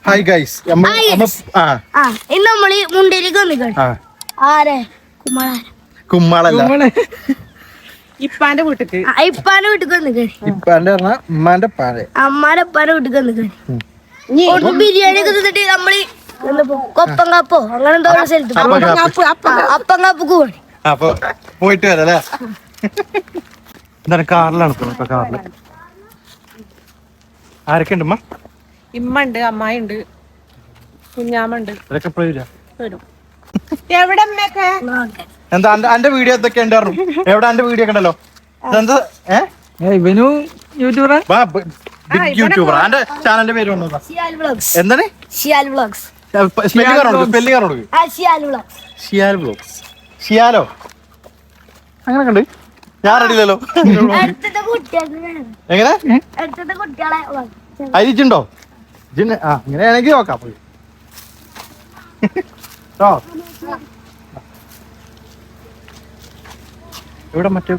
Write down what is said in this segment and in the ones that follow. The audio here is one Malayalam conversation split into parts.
ഹായ് ഗൈസ് ഇന്ന് നമ്മള് മുണ്ടേലേക്ക് വന്നിക്കാണ്. ആരെ കുമ്മാളല്ല ഇപ്പാന്റെ വീട്ടിക്ക് വന്നിക്കാണ്. ഇപ്പാന്റെ പറഞ്ഞ ഉമ്മാന്റെ അമ്മാന്റെ ഉപ്പാന്റെ വീട്ടിക്ക് വന്നിക്കാണ്. ബിരിയാണി ഒക്കെ തിന്നിട്ട് നമ്മള് കൊപ്പങ്കാപ്പോ അങ്ങനെ എന്തോ സ്ഥലത്ത് അപ്പങ്കാപ്പ് പോവാണ്. അപ്പൊ പോയിട്ട് വരാല്ലേ. എന്താണ് കാറിലാണ് കാറില് ആരൊക്കെ ഉണ്ട്? ഇമ്മ ഉണ്ട്, അമ്മായി ഉണ്ട്, കുഞ്ഞാമ്മ ഉണ്ട്. ഇതൊക്കെ എപ്പോഴും എവിടെ എന്താ എന്റെ വീഡിയോ എന്തൊക്കെ ഉണ്ടായിരുന്നു? എവിടെ എന്റെ വീഡിയോ ഒക്കെ ഉണ്ടല്ലോ. എന്താ ഇവനു യൂട്യൂബർ, ബിഗ് യൂട്യൂബർ. എന്റെ ചാനലിന്റെ പേര് എന്താണ്? ഷിയാൽ വ്ലോഗ്സ്. ഷിയാലോ അങ്ങനെ കണ്ട് ഞാൻ അറിയില്ലല്ലോ. എങ്ങനെ അരിച്ചുണ്ടോ? ഇങ്ങനെയാണെങ്കിൽ നോക്കാം. പോയി ഇവിടെ മറ്റേ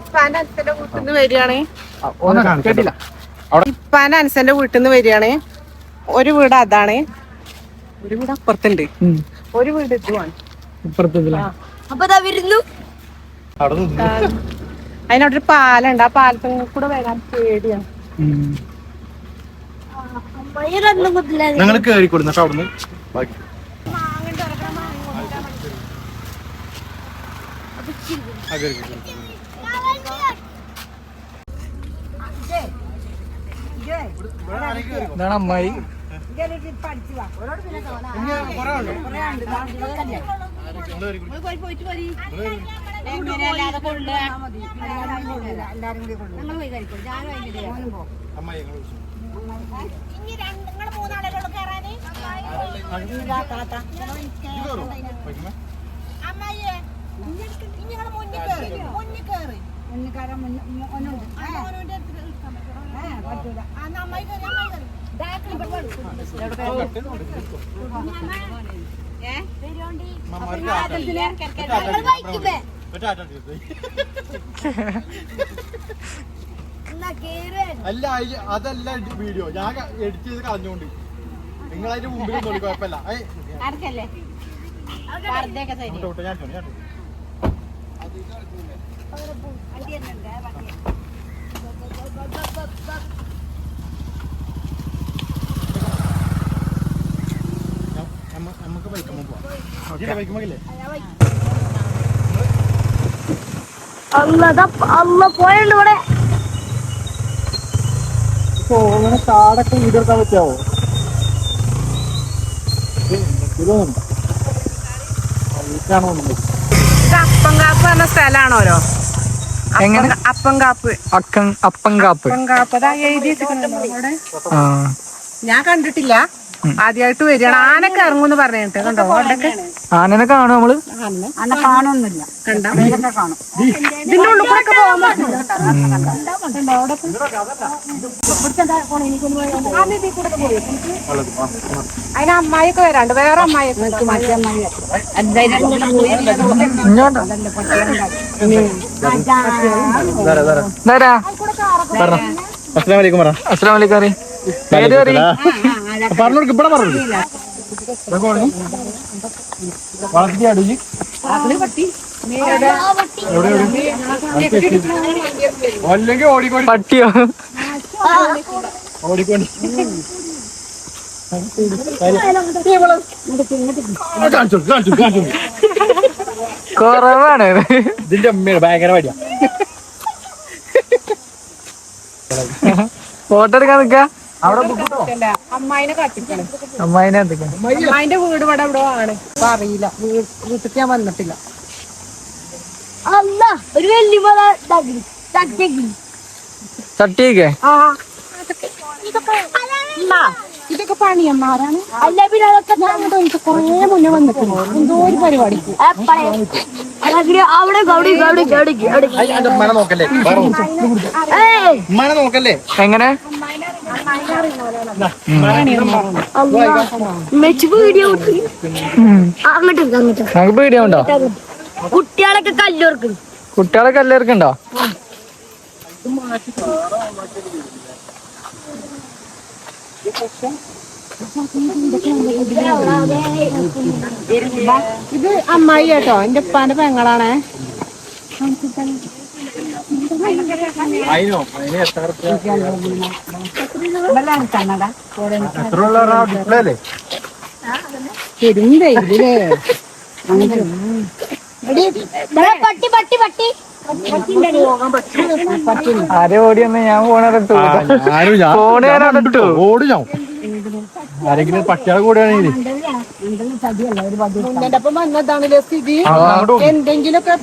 ഇപ്പാന്റെ അൻസന്റെ വീട്ടിൽ നിന്ന് വരികയാണ്. ഒരു വീട് അതാണ്, ഒരു വീട് അപ്പുറത്തുണ്ട്, ഒരു വീട് ഇതുമാണ്. അതിനോടൊരു പാലുണ്ട്. ആ പാലത്തിൽ കൂടെ വരാൻ പേടിയാണ്. നിങ്ങൾ കേറിക്കൊടുന്നിട്ട് അവിടുന്ന് ബാക്കി ഇതാണ് അമ്മായി. അല്ല അതല്ല വീഡിയോ ഞാൻ എഡിറ്റ് ചെയ്ത് കളഞ്ഞോണ്ട് നിങ്ങൾ അതിന്റെ മുമ്പിൽ കുഴപ്പമില്ല. നമുക്ക് ബൈക്കുമ്പോ പോവാം. ബൈക്കുമ്പോല്ലേ പോയുണ്ട് ഇവിടെ. അങ്ങനെ കാടൊക്കെ വീടെടുക്കാൻ പറ്റാവോ? അപ്പങ്കാപ്പ് എന്ന സ്ഥലമാണോരോ? എങ്ങനെ? അപ്പങ്കാപ്പ്, അപ്പങ്കാപ്പ് എഴുതി ഞാൻ കണ്ടിട്ടില്ല, ആദ്യമായിട്ട് വരികയാണ്. ആനൊക്കെ ഇറങ്ങുന്ന് പറഞ്ഞിട്ട് കണ്ടോ? ആനനെ കാണും നമ്മള്. കാണുന്നില്ല, ഇതിന്റെ ഉള്ളിൽ കൂടെ ഒക്കെ പോകാൻ പറ്റും. അതിന് അമ്മായിയൊക്കെ വരാണ്ട്, വേറെ അമ്മായിയൊക്കെ. അസ്സലാമലൈക്കും. പറഞ്ഞോടുക്ക് ഇവിടെ പറഞ്ഞു പട്ടിയോ ഓടിക്കൊണ്ട് കുറവാണ്. ഇതിന്റെ അമ്മയാണ് ഭയങ്കര വടിയാ. ഫോട്ടോ എടുക്കാൻ നിക്കാ. അമ്മായിനെ കാട്ടിക്കണം. അമ്മായിനെ എന്തൊക്കെയാണ്? അമ്മായിന്റെ വീട് ഇവിടെ എവിടെ ആണ് അറിയില്ല. വീട്ടിൽ ഞാൻ വന്നിട്ടില്ല. ഒരു ചട്ടിയൊക്കെ ഇതൊക്കെ പണിയന്മാരാണ്. അല്ല പിന്നെ അതൊക്കെ ഞാൻ എനിക്ക് കൊറേ മുന്നേ വന്നിട്ടുണ്ട്. എന്തോ ഒരു പരിപാടിക്ക് നോക്കല്ലേ. എങ്ങനെ നമുക്ക് പേടിയാവുണ്ടോ? കുട്ടികളൊക്കെ കല്ലേർക്കും. കുട്ടികളെ കല്ലേർക്കുണ്ടോ? ഇത് അമ്മായി കേട്ടോ, എന്റെ ഉപ്പാന്റെ പെങ്ങളാണേ. ആരെ ഓടി വന്ന് ഞാൻ ഫോണിട്ടു ഓടി ഞാൻ ആരെങ്കിലും പട്ടികളെ കൂടെയാണെങ്കിൽ വന്നതാണല്ലേ സ്ഥിതി. എന്തെങ്കിലുമൊക്കെ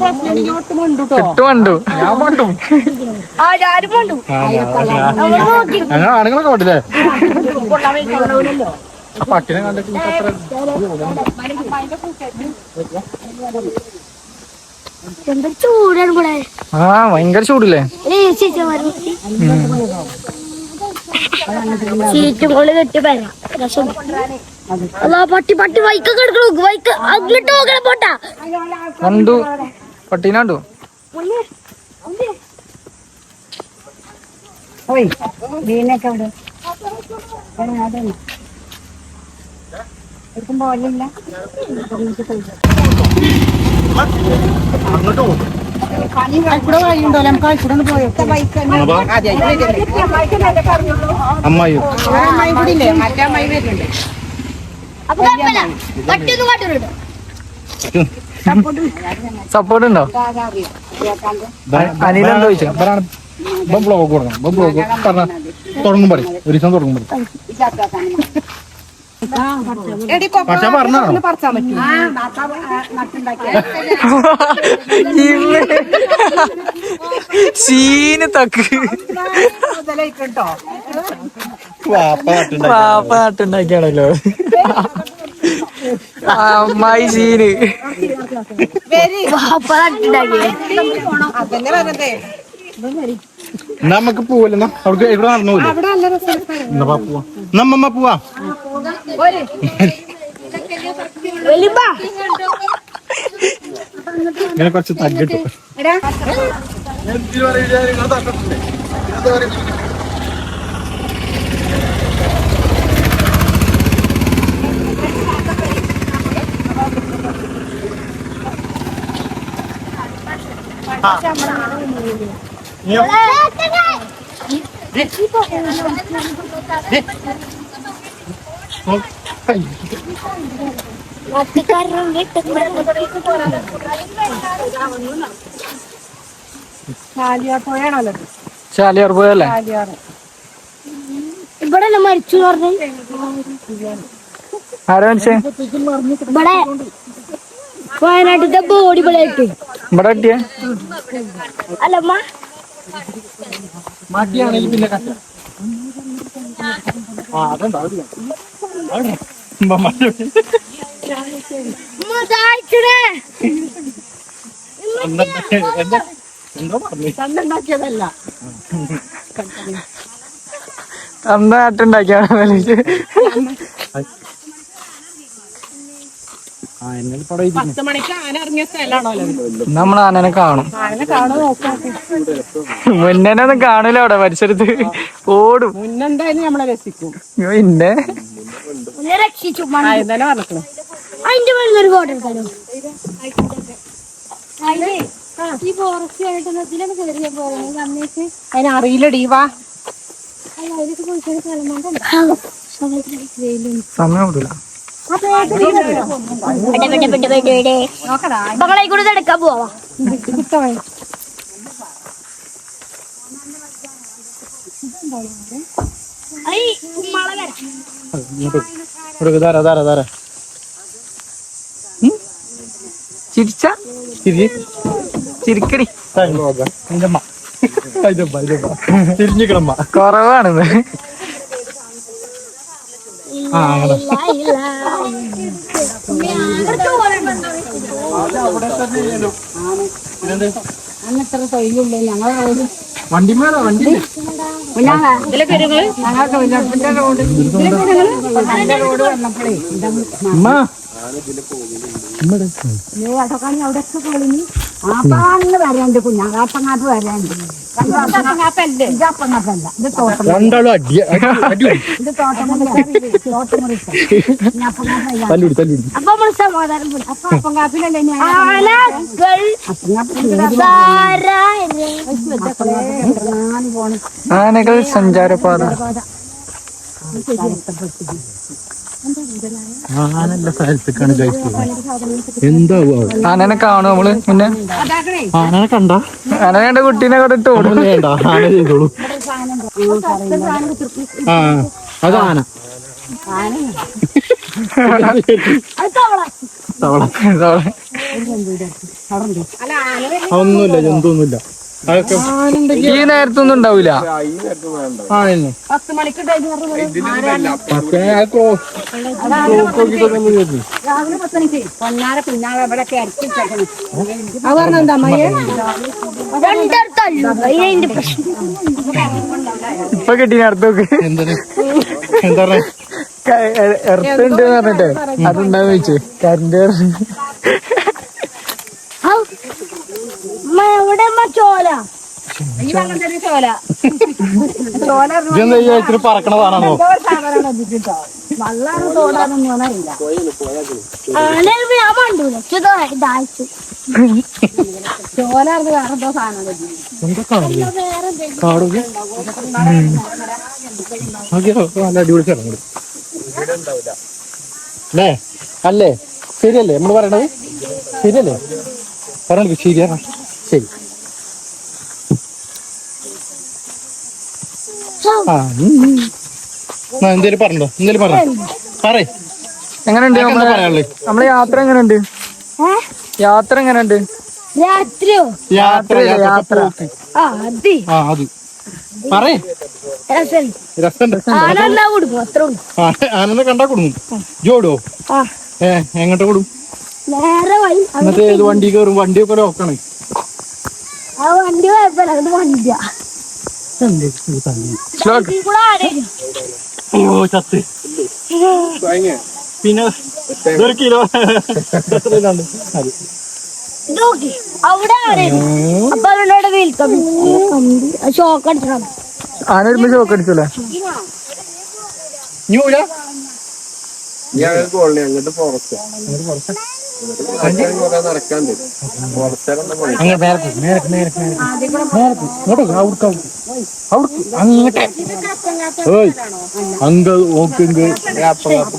കണ്ടു ഞാൻ പണ്ടും ഞങ്ങൾ ആണുങ്ങളൊക്കെ പറ്റില്ലേ ആ പട്ടിനെ കണ്ടിട്ട് ചൂടാണ് ഇവിടെ. ആ ഭയങ്കര ചൂടില്ലേ. സീറ്റും കൊണ്ട് കെട്ടി പറയാം. പട്ടി പട്ടി വൈക്കൊക്കെ എടുക്കണു. വൈക്ക് അങ്ങോട്ട് നോക്കണം പോട്ടാ. കണ്ടു പട്ടീനെ കണ്ടു. അങ്ങോട്ട് പോകും ഇവിടെ വഴിയുണ്ടോ? നമുക്ക് ഇവിടെ പോയോ? അമ്മായിയോ അമ്മായി കൂടി ഇല്ലേ? മറ്റേ അമ്മായി വരുന്നുണ്ട്. സപ്പോർട്ട് ഉണ്ടോ? അനിലെന്താ ചോദിച്ചോ? ബ്ലോഗ് കൊടുക്കണം. ബ്ലോഗ് പറഞ്ഞ തുടങ്ങും പറയും. ഒരു ദിവസം തുടങ്ങും പറയും. പക്ഷെ പറഞ്ഞോ സീന് തക്ക് പാപ്പ നട്ടുണ്ടാക്കിയാണല്ലോ അമ്മായി സീന്. നമുക്ക് പോവല്ലോ അവിടെ ഇവിടെ നടന്നു പോവാ. നമ്മമ്മ പോവാ. ഇങ്ങനെ കുറച്ച് തഗ്ഗിട്ടു. ചാലിയാർ പോയല്ലേ? ഇവിടെ മരിച്ചു പറഞ്ഞു. ആരാ മനുഷ്യ? ഇവിടെ വയനാട്ടിന്റെ ബോഡി ഇവിടെ ഇവിടെ കിട്ടിയ അല്ലമ്മ മാറ്റിയാണെങ്കിൽ പിന്നെ കട്ട അന്ന് നാട്ടുണ്ടാക്കിയാണ്. നമ്മൾ ആനനെ കാണും. മുന്നേനൊന്നും കാണൂല. അവിടെ പരിസരത്ത് ഓടും. മുന്നെന്തായാലും നമ്മളെ രസിക്കും. പിന്നെ രക്ഷിച്ചു ഇന്നലെ പറഞ്ഞിട്ടുണ്ട്. അതിന്റെ മുന്നൊരു ഫോട്ടോ എടുക്കാലോ. ഈ ഫോറസ്റ്റ് ആയിട്ട് കയറിയ പോലെ അതിനറിയില്ലടി. വാ സമയം വിടില്ല. മകളെ കൂടെ എടുക്കാൻ പോവാ. ചിരിച്ച ചിരിക്കടി. തിരിഞ്ഞിക്കണമ്മ കുറവാണെന്ന്. അന്നത്ര തൊഴിലില്ലേ ഞങ്ങൾ വണ്ടിമേലാ വണ്ടി റോഡ് വന്നപ്പോഴേ അതൊക്കെ അവിടെയൊക്കെ പൊളിഞ്ഞ് ആപ്പാന്ന് വരാണ്ട് കുഞ്ഞാങ്ങാപ്പങ്ങാട്ട് വരാണ്ട് രണ്ടാളും അടി തല്ലൂടി തല്ലൂടി അപ്പൊ നമ്മള് സമാധാനം ആനകൾ സഞ്ചാരപാത. ആനല്ല സ്ഥലത്തേക്കാണ് എന്താവും ആനനെ കാണും നമ്മള്. പിന്നെ ആനനെ കണ്ട ആനനെ കണ്ട കുട്ടീനെ കണ്ടിട്ട് ഓടും. വേണ്ട ആന ചെയ്തോളൂ. ആ അത് ആന തവള ഒന്നുമില്ല ജന്തൊന്നുമില്ല. അതൊക്കെ ഈ നേരത്തൊന്നും ഉണ്ടാവൂല. ആണെന്നെ ഇപ്പൊ കിട്ടി നേരത്തൊക്കെ എന്താണ് എന്താ പറയാ എർത്തുണ്ട് പറഞ്ഞിട്ടേ അതുണ്ടാവും ചോദിച്ചു. കരണ്ട് ചോല ഇതെന്താ ഇച്ചിരി പറക്കണതാണോ? കാടൊക്കെ നല്ല അടിപൊളി സ്ഥലം കൂടി അല്ലേ? അല്ലേ ശരിയല്ലേ നമ്മള് പറയണത്? ശരിയല്ലേ പറയണത്? ശരിയാണ്. ശരി. ആ എന്തേലും പറഞ്ഞോ? എന്തേലും പറഞ്ഞോ? പറയ്. എങ്ങനെയുണ്ട് നമ്മളെ യാത്ര? എങ്ങനെയുണ്ട് യാത്ര? എങ്ങനെയുണ്ട് രാത്രിയോ? യാത്ര യാത്ര അത് പറയ്. ആനന്ദ കണ്ടാ കൊടുക്കും. ജോഡോ എങ്ങോട്ട് കൊടും? എന്നിട്ട് ഏത് വണ്ടി കയറും? വണ്ടിയൊക്കെ ലോക്കാണ്. വണ്ടി വണ്ടിയാ അയ്യോ ചത്ത്. പിന്നെ ഒരു കിലോ അവിടെ അപ്പൊ അവനോട് വിൽക്കാം. ഷോക്ക് അടിച്ചണം. ആന വരുമ്പോ ഷോക്ക് അടിച്ചല്ലേ? അങ്ങോട്ട് അങ്ക നോക്കെങ്ക് അപ്പങ്കാപ്പ്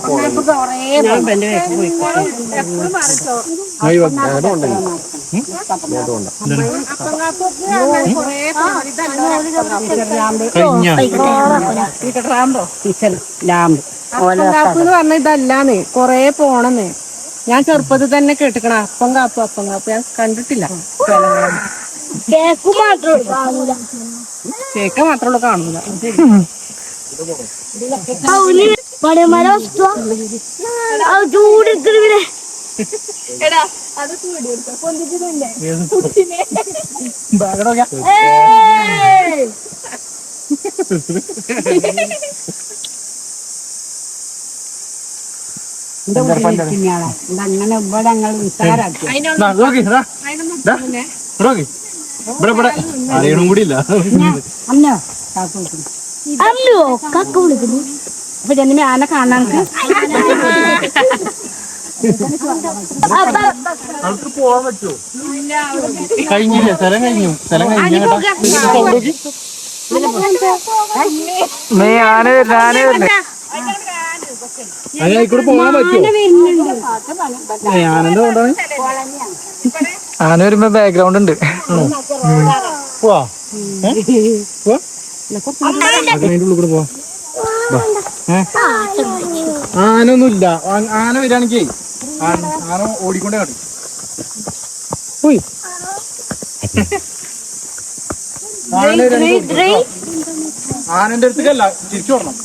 പറഞ്ഞ ഇതല്ലാന്ന് കൊറേ പോണെന്ന് ഞാൻ ചെറുപ്പത്തിൽ തന്നെ കേട്ടിക്കണ. അപ്പം കാപ്പ് ഞാൻ കണ്ടിട്ടില്ല. കേക്ക് മാത്രമേ കാണൂല. ചൂടെടുത്തിട്ട് അങ്ങനെ ഇവിടെ ഞങ്ങൾ നിസ്സാരാക്കി. അറിയണം കൂടിയില്ല. കക്ക വിളിക്കുന്നു. അപ്പൊ ജന്മ ആന കാണാൻ പോവാൻ പറ്റുമോ? കഴിഞ്ഞില്ലേ? സ്ഥലം കഴിഞ്ഞു. സ്ഥലം കഴിഞ്ഞു. ആന വരുന്ന അതിനായിക്കൂടെ പോകാൻ പറ്റുമോ? ആനന്ദ കൊണ്ടാണ്. ആന വരുമ്പോ ബാക്ക്ഗ്രൗണ്ട് ഉണ്ട്. പോവാ അതിന്റെ ഉള്ളിൽ കൂടെ പോവാ. ആനൊന്നുമില്ല. ആന വരികയാണെങ്കിൽ ആന ഓടിക്കൊണ്ടേ കാണും. ആനന്റെ അടുത്തേക്കല്ല തിരിച്ചു പോകണം.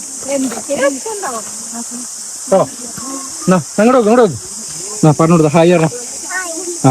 അങ്ങോട്ട് നോക്ക്. പറഞ്ഞു കൊടുത്ത ഹായ് പറഞ്ഞ. ആ